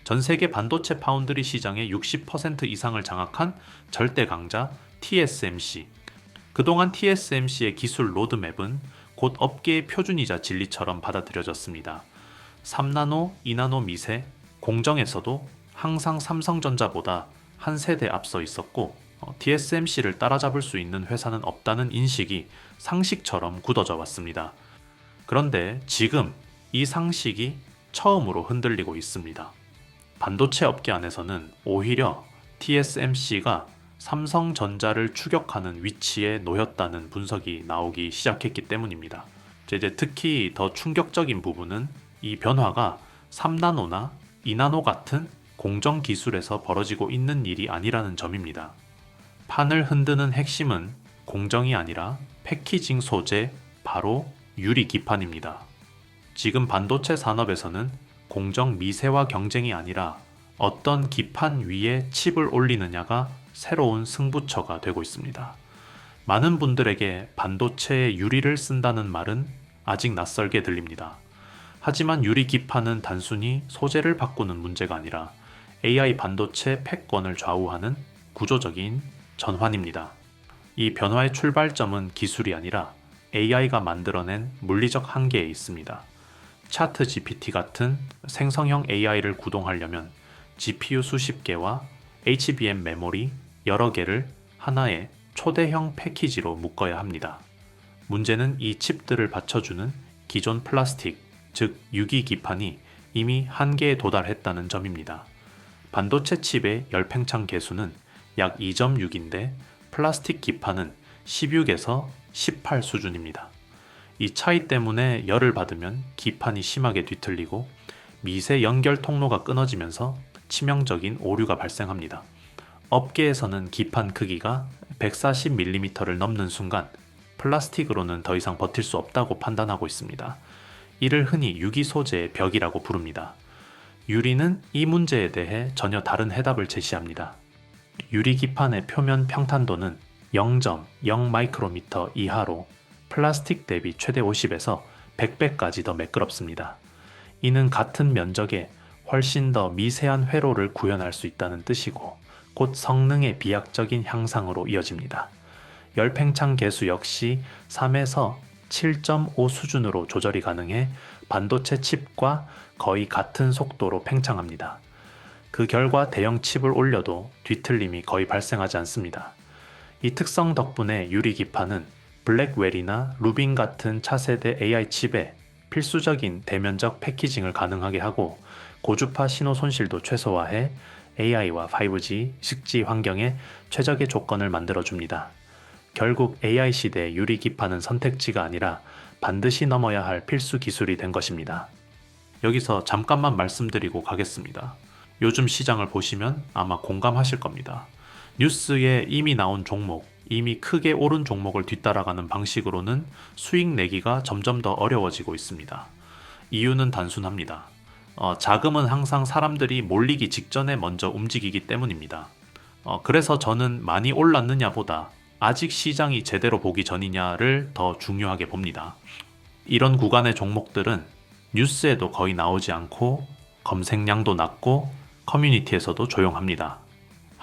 전 세계 반도체 파운드리 시장의 60% 이상을 장악한 절대 강자 TSMC. 그동안 TSMC의 기술 로드맵은 곧 업계의 표준이자 진리처럼 받아들여졌습니다. 3나노, 2나노 미세, 공정에서도 항상 삼성전자보다 한 세대 앞서 있었고 TSMC를 따라잡을 수 있는 회사는 없다는 인식이 상식처럼 굳어져 왔습니다. 그런데 지금 이 상식이 처음으로 흔들리고 있습니다. 반도체 업계 안에서는 오히려 TSMC가 삼성전자를 추격하는 위치에 놓였다는 분석이 나오기 시작했기 때문입니다. 이제 특히 더 충격적인 부분은 이 변화가 3나노나 2나노 같은 공정 기술에서 벌어지고 있는 일이 아니라는 점입니다. 판을 흔드는 핵심은 공정이 아니라 패키징 소재, 바로 유리 기판입니다. 지금 반도체 산업에서는 공정 미세와 경쟁이 아니라 어떤 기판 위에 칩을 올리느냐가 새로운 승부처가 되고 있습니다. 많은 분들에게 반도체에 유리를 쓴다는 말은 아직 낯설게 들립니다. 하지만 유리 기판은 단순히 소재를 바꾸는 문제가 아니라 AI 반도체 패권을 좌우하는 구조적인 전환입니다. 이 변화의 출발점은 기술이 아니라 AI가 만들어낸 물리적 한계에 있습니다. 차트 GPT 같은 생성형 AI를 구동하려면 GPU 수십 개와 HBM 메모리 여러 개를 하나의 초대형 패키지로 묶어야 합니다. 문제는 이 칩들을 받쳐주는 기존 플라스틱, 즉 유기 기판이 이미 한계에 도달했다는 점입니다. 반도체 칩의 열팽창 계수는 약 2.6인데 플라스틱 기판은 16에서 18 수준입니다. 이 차이 때문에 열을 받으면 기판이 심하게 뒤틀리고 미세 연결 통로가 끊어지면서 치명적인 오류가 발생합니다. 업계에서는 기판 크기가 140mm를 넘는 순간 플라스틱으로는 더 이상 버틸 수 없다고 판단하고 있습니다. 이를 흔히 유기 소재의 벽이라고 부릅니다. 유리는 이 문제에 대해 전혀 다른 해답을 제시합니다. 유리 기판의 표면 평탄도는 0.0 마이크로미터 이하로 플라스틱 대비 최대 50에서 100배까지 더 매끄럽습니다. 이는 같은 면적에 훨씬 더 미세한 회로를 구현할 수 있다는 뜻이고 곧 성능의 비약적인 향상으로 이어집니다. 열팽창 계수 역시 3에서 7.5 수준으로 조절이 가능해 반도체 칩과 거의 같은 속도로 팽창합니다. 그 결과 대형 칩을 올려도 뒤틀림이 거의 발생하지 않습니다. 이 특성 덕분에 유리 기판은 블랙웰이나 루빈 같은 차세대 AI 칩에 필수적인 대면적 패키징을 가능하게 하고 고주파 신호 손실도 최소화해 AI와 5G, 식지 환경에 최적의 조건을 만들어줍니다. 결국 AI 시대의 유리 기판은 선택지가 아니라 반드시 넘어야 할 필수 기술이 된 것입니다. 여기서 잠깐만 말씀드리고 가겠습니다. 요즘 시장을 보시면 아마 공감하실 겁니다. 뉴스에 이미 나온 종목, 이미 크게 오른 종목을 뒤따라가는 방식으로는 수익 내기가 점점 더 어려워지고 있습니다. 이유는 단순합니다. 자금은 항상 사람들이 몰리기 직전에 먼저 움직이기 때문입니다. 그래서 저는 많이 올랐느냐보다 아직 시장이 제대로 보기 전이냐를 더 중요하게 봅니다. 이런 구간의 종목들은 뉴스에도 거의 나오지 않고 검색량도 낮고 커뮤니티에서도 조용합니다.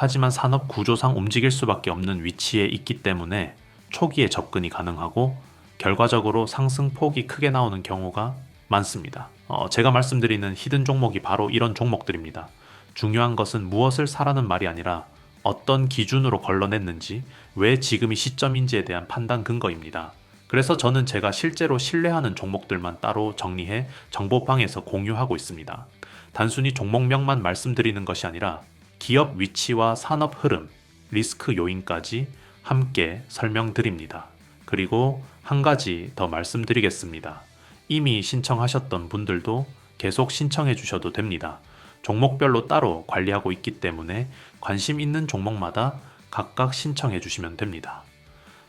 하지만 산업 구조상 움직일 수밖에 없는 위치에 있기 때문에 초기에 접근이 가능하고 결과적으로 상승폭이 크게 나오는 경우가 많습니다. 제가 말씀드리는 히든 종목이 바로 이런 종목들입니다. 중요한 것은 무엇을 사라는 말이 아니라 어떤 기준으로 걸러냈는지, 왜 지금이 시점인지에 대한 판단 근거입니다. 그래서 저는 제가 실제로 신뢰하는 종목들만 따로 정리해 정보방에서 공유하고 있습니다. 단순히 종목명만 말씀드리는 것이 아니라 기업 위치와 산업 흐름, 리스크 요인까지 함께 설명드립니다. 그리고 한 가지 더 말씀드리겠습니다. 이미 신청하셨던 분들도 계속 신청해 주셔도 됩니다. 종목별로 따로 관리하고 있기 때문에 관심 있는 종목마다 각각 신청해 주시면 됩니다.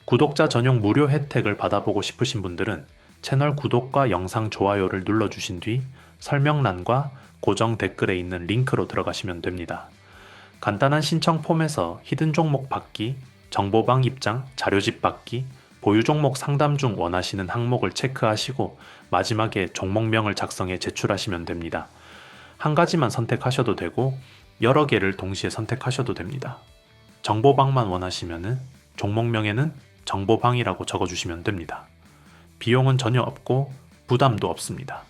구독자 전용 무료 혜택을 받아보고 싶으신 분들은 채널 구독과 영상 좋아요를 눌러주신 뒤 설명란과 고정 댓글에 있는 링크로 들어가시면 됩니다. 간단한 신청 폼에서 히든 종목 받기, 정보방 입장, 자료집 받기, 보유 종목 상담 중 원하시는 항목을 체크하시고 마지막에 종목명을 작성해 제출하시면 됩니다. 한 가지만 선택하셔도 되고 여러 개를 동시에 선택하셔도 됩니다. 정보방만 원하시면 종목명에는 정보방이라고 적어주시면 됩니다. 비용은 전혀 없고 부담도 없습니다.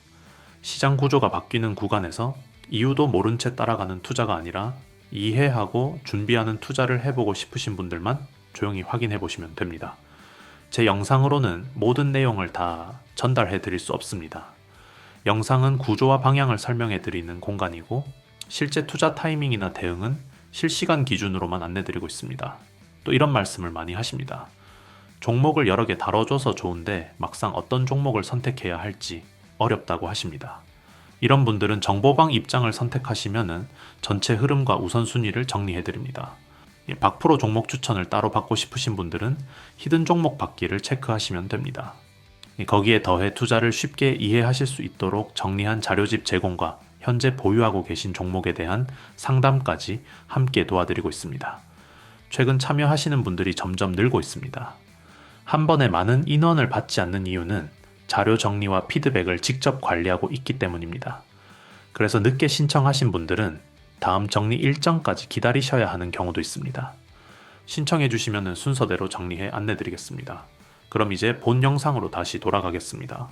시장 구조가 바뀌는 구간에서 이유도 모른 채 따라가는 투자가 아니라 이해하고 준비하는 투자를 해보고 싶으신 분들만 조용히 확인해 보시면 됩니다. 제 영상으로는 모든 내용을 다 전달해 드릴 수 없습니다. 영상은 구조와 방향을 설명해 드리는 공간이고 실제 투자 타이밍이나 대응은 실시간 기준으로만 안내 드리고 있습니다. 또 이런 말씀을 많이 하십니다. 종목을 여러 개 다뤄줘서 좋은데 막상 어떤 종목을 선택해야 할지 어렵다고 하십니다. 이런 분들은 정보방 입장을 선택하시면 전체 흐름과 우선순위를 정리해 드립니다. 박프로 종목 추천을 따로 받고 싶으신 분들은 히든 종목 받기를 체크하시면 됩니다. 거기에 더해 투자를 쉽게 이해하실 수 있도록 정리한 자료집 제공과 현재 보유하고 계신 종목에 대한 상담까지 함께 도와드리고 있습니다. 최근 참여하시는 분들이 점점 늘고 있습니다. 한 번에 많은 인원을 받지 않는 이유는 자료 정리와 피드백을 직접 관리하고 있기 때문입니다. 그래서 늦게 신청하신 분들은 다음 정리 일정까지 기다리셔야 하는 경우도 있습니다. 신청해 주시면 순서대로 정리해 안내드리겠습니다. 그럼 이제 본 영상으로 다시 돌아가겠습니다.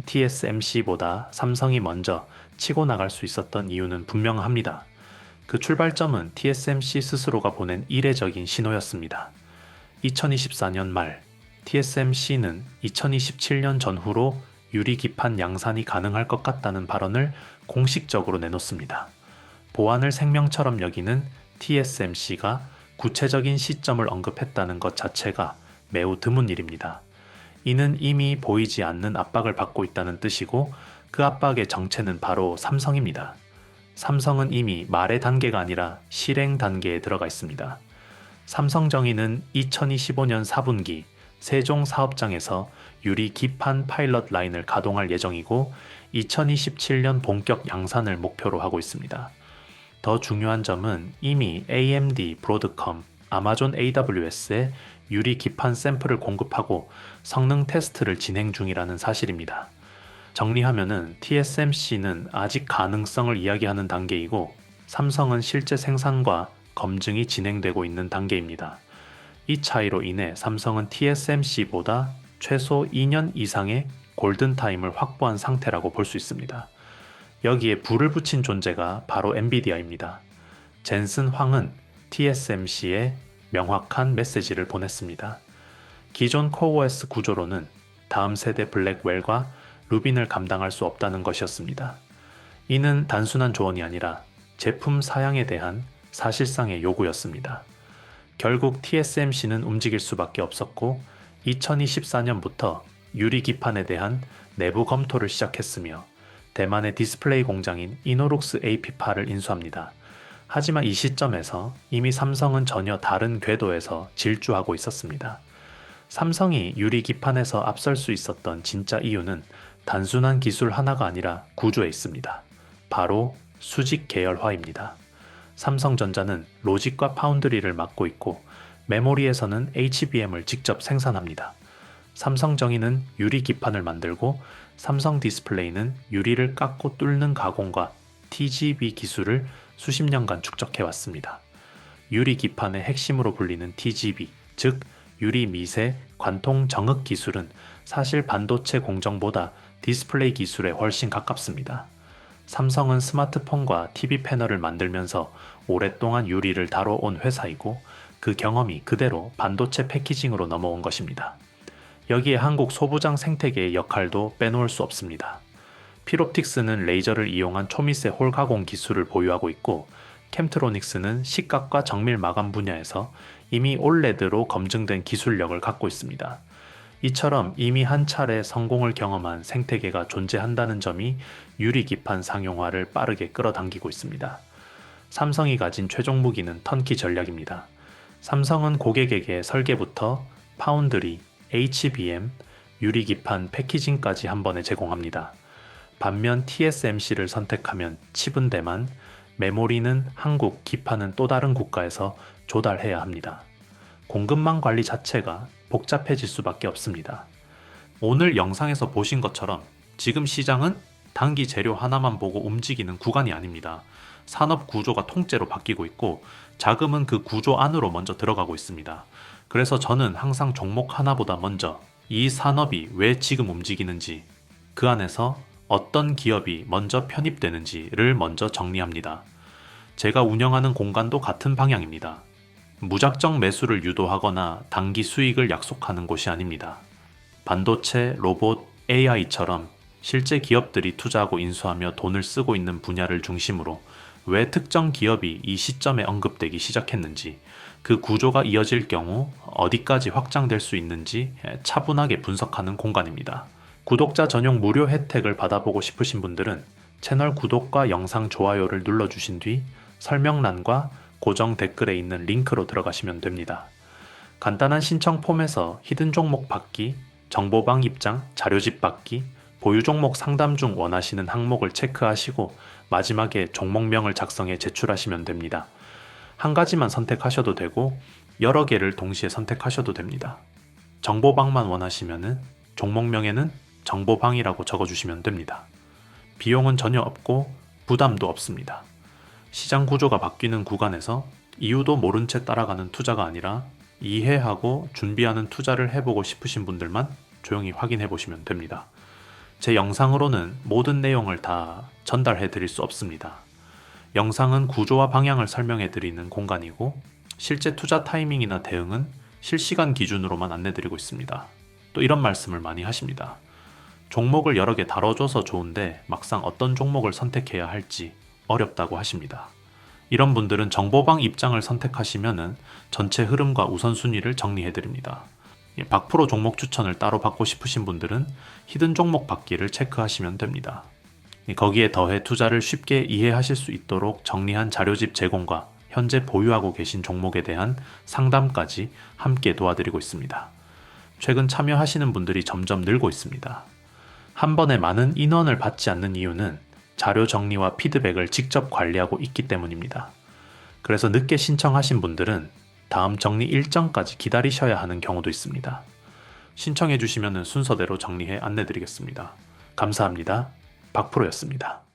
TSMC보다 삼성이 먼저 치고 나갈 수 있었던 이유는 분명합니다. 그 출발점은 TSMC 스스로가 보낸 이례적인 신호였습니다. 2024년 말 TSMC는 2027년 전후로 유리기판 양산이 가능할 것 같다는 발언을 공식적으로 내놓습니다. 보안을 생명처럼 여기는 TSMC가 구체적인 시점을 언급했다는 것 자체가 매우 드문 일입니다. 이는 이미 보이지 않는 압박을 받고 있다는 뜻이고 그 압박의 정체는 바로 삼성입니다. 삼성은 이미 말의 단계가 아니라 실행 단계에 들어가 있습니다. 삼성정의는 2025년 4분기 세종 사업장에서 유리 기판 파일럿 라인을 가동할 예정이고 2027년 본격 양산을 목표로 하고 있습니다. 더 중요한 점은 이미 AMD, 브로드컴, 아마존 AWS에 유리 기판 샘플을 공급하고 성능 테스트를 진행 중이라는 사실입니다. 정리하면은 TSMC는 아직 가능성을 이야기하는 단계이고 삼성은 실제 생산과 검증이 진행되고 있는 단계입니다. 이 차이로 인해 삼성은 TSMC보다 최소 2년 이상의 골든타임을 확보한 상태라고 볼 수 있습니다. 여기에 불을 붙인 존재가 바로 엔비디아입니다. 젠슨 황은 TSMC에 명확한 메시지를 보냈습니다. 기존 코어OS 구조로는 다음 세대 블랙웰과 루빈을 감당할 수 없다는 것이었습니다. 이는 단순한 조언이 아니라 제품 사양에 대한 사실상의 요구였습니다. 결국 TSMC는 움직일 수밖에 없었고 2024년부터 유리 기판에 대한 내부 검토를 시작했으며 대만의 디스플레이 공장인 이노룩스 AP파를 인수합니다. 하지만 이 시점에서 이미 삼성은 전혀 다른 궤도에서 질주하고 있었습니다. 삼성이 유리 기판에서 앞설 수 있었던 진짜 이유는 단순한 기술 하나가 아니라 구조에 있습니다. 바로 수직 계열화입니다. 삼성전자는 로직과 파운드리를 맡고 있고 메모리에서는 HBM을 직접 생산합니다. 삼성정의는 유리 기판을 만들고 삼성 디스플레이는 유리를 깎고 뚫는 가공과 TGV 기술을 수십 년간 축적해왔습니다. 유리 기판의 핵심으로 불리는 TGV, 즉 유리 미세 관통 정흑 기술은 사실 반도체 공정보다 디스플레이 기술에 훨씬 가깝습니다. 삼성은 스마트폰과 TV 패널을 만들면서 오랫동안 유리를 다뤄온 회사이고 그 경험이 그대로 반도체 패키징으로 넘어온 것입니다. 여기에 한국 소부장 생태계의 역할도 빼놓을 수 없습니다. 필옵틱스는 레이저를 이용한 초미세 홀 가공 기술을 보유하고 있고 캠트로닉스는 식각과 정밀 마감 분야에서 이미 올레드로 검증된 기술력을 갖고 있습니다. 이처럼 이미 한 차례 성공을 경험한 생태계가 존재한다는 점이 유리 기판 상용화를 빠르게 끌어당기고 있습니다. 삼성이 가진 최종 무기는 턴키 전략입니다. 삼성은 고객에게 설계부터 파운드리, HBM, 유리 기판 패키징까지 한 번에 제공합니다. 반면 TSMC를 선택하면 칩은 대만, 메모리는 한국, 기판은 또 다른 국가에서 조달해야 합니다. 공급망 관리 자체가 복잡해질 수밖에 없습니다. 오늘 영상에서 보신 것처럼 지금 시장은 단기 재료 하나만 보고 움직이는 구간이 아닙니다. 산업 구조가 통째로 바뀌고 있고 자금은 그 구조 안으로 먼저 들어가고 있습니다. 그래서 저는 항상 종목 하나보다 먼저 이 산업이 왜 지금 움직이는지, 그 안에서 어떤 기업이 먼저 편입되는지를 먼저 정리합니다. 제가 운영하는 공간도 같은 방향입니다. 무작정 매수를 유도하거나 단기 수익을 약속하는 곳이 아닙니다. 반도체, 로봇, AI처럼 실제 기업들이 투자하고 인수하며 돈을 쓰고 있는 분야를 중심으로 왜 특정 기업이 이 시점에 언급되기 시작했는지, 그 구조가 이어질 경우 어디까지 확장될 수 있는지 차분하게 분석하는 공간입니다. 구독자 전용 무료 혜택을 받아보고 싶으신 분들은 채널 구독과 영상 좋아요를 눌러주신 뒤 설명란과 고정 댓글에 있는 링크로 들어가시면 됩니다. 간단한 신청 폼에서 히든 종목 받기, 정보방 입장, 자료집 받기, 보유 종목 상담 중 원하시는 항목을 체크하시고 마지막에 종목명을 작성해 제출하시면 됩니다. 한 가지만 선택하셔도 되고 여러 개를 동시에 선택하셔도 됩니다. 정보방만 원하시면 종목명에는 정보방이라고 적어주시면 됩니다. 비용은 전혀 없고 부담도 없습니다. 시장 구조가 바뀌는 구간에서 이유도 모른 채 따라가는 투자가 아니라 이해하고 준비하는 투자를 해보고 싶으신 분들만 조용히 확인해 보시면 됩니다. 제 영상으로는 모든 내용을 다 전달해 드릴 수 없습니다. 영상은 구조와 방향을 설명해 드리는 공간이고 실제 투자 타이밍이나 대응은 실시간 기준으로만 안내 드리고 있습니다. 또 이런 말씀을 많이 하십니다. 종목을 여러 개 다뤄줘서 좋은데 막상 어떤 종목을 선택해야 할지 어렵다고 하십니다. 이런 분들은 정보방 입장을 선택하시면 전체 흐름과 우선순위를 정리해 드립니다. 박프로 종목 추천을 따로 받고 싶으신 분들은 히든 종목 받기를 체크하시면 됩니다. 거기에 더해 투자를 쉽게 이해하실 수 있도록 정리한 자료집 제공과 현재 보유하고 계신 종목에 대한 상담까지 함께 도와드리고 있습니다. 최근 참여하시는 분들이 점점 늘고 있습니다. 한 번에 많은 인원을 받지 않는 이유는 자료 정리와 피드백을 직접 관리하고 있기 때문입니다. 그래서 늦게 신청하신 분들은 다음 정리 일정까지 기다리셔야 하는 경우도 있습니다. 신청해 주시면 순서대로 정리해 안내드리겠습니다. 감사합니다. 박프로였습니다.